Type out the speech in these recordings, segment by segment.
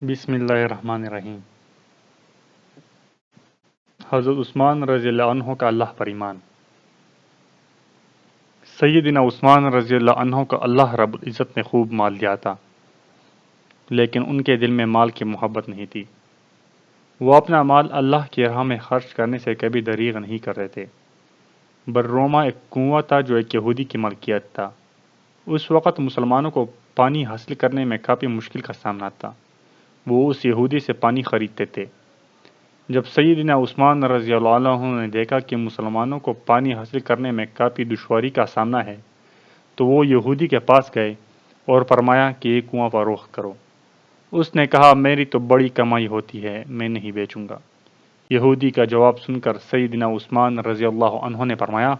بسم اللہ الرحمن الرحیم۔ حضرت عثمان رضی اللہ عنہ کا اللہ پر ایمان۔ سیدنا عثمان رضی اللہ عنہ کو اللہ رب العزت نے خوب مال دیا تھا، لیکن ان کے دل میں مال کی محبت نہیں تھی۔ وہ اپنا مال اللہ کی راہ میں خرچ کرنے سے کبھی دریغ نہیں کر رہے تھے۔ برروما ایک کنواں تھا جو ایک یہودی کی ملکیت تھا۔ اس وقت مسلمانوں کو پانی حاصل کرنے میں کافی مشکل کا سامنا تھا۔ وہ اس یہودی سے پانی خریدتے تھے۔ جب سیدنا عثمان رضی اللہ عنہ نے دیکھا کہ مسلمانوں کو پانی حاصل کرنے میں کافی دشواری کا سامنا ہے، تو وہ یہودی کے پاس گئے اور فرمایا کہ یہ کنواں فروخت کرو۔ اس نے کہا میری تو بڑی کمائی ہوتی ہے، میں نہیں بیچوں گا۔ یہودی کا جواب سن کر سیدنا عثمان رضی اللہ عنہ نے فرمایا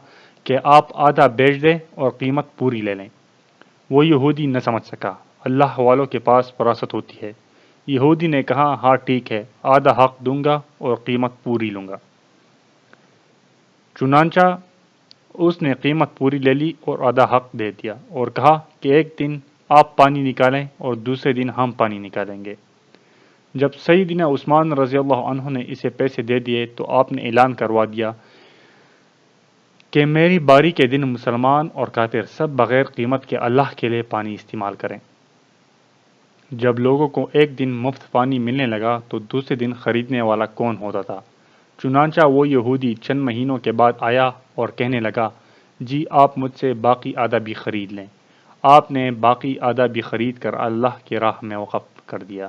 کہ آپ آدھا بیچ دیں اور قیمت پوری لے لیں۔ وہ یہودی نہ سمجھ سکا، اللہ والوں کے پاس فراست ہوتی ہے۔ یہودی نے کہا ہاں ٹھیک ہے، آدھا حق دوں گا اور قیمت پوری لوں گا۔ چنانچہ اس نے قیمت پوری لے لی اور آدھا حق دے دیا اور کہا کہ ایک دن آپ پانی نکالیں اور دوسرے دن ہم پانی نکالیں گے۔ جب سیدنا عثمان رضی اللہ عنہ نے اسے پیسے دے دیے تو آپ نے اعلان کروا دیا کہ میری باری کے دن مسلمان اور کافر سب بغیر قیمت کے اللہ کے لیے پانی استعمال کریں۔ جب لوگوں کو ایک دن مفت پانی ملنے لگا تو دوسرے دن خریدنے والا کون ہوتا تھا؟ چنانچہ وہ یہودی چند مہینوں کے بعد آیا اور کہنے لگا جی آپ مجھ سے باقی آدھا بھی خرید لیں۔ آپ نے باقی آدھا بھی خرید کر اللہ کی راہ میں وقف کر دیا۔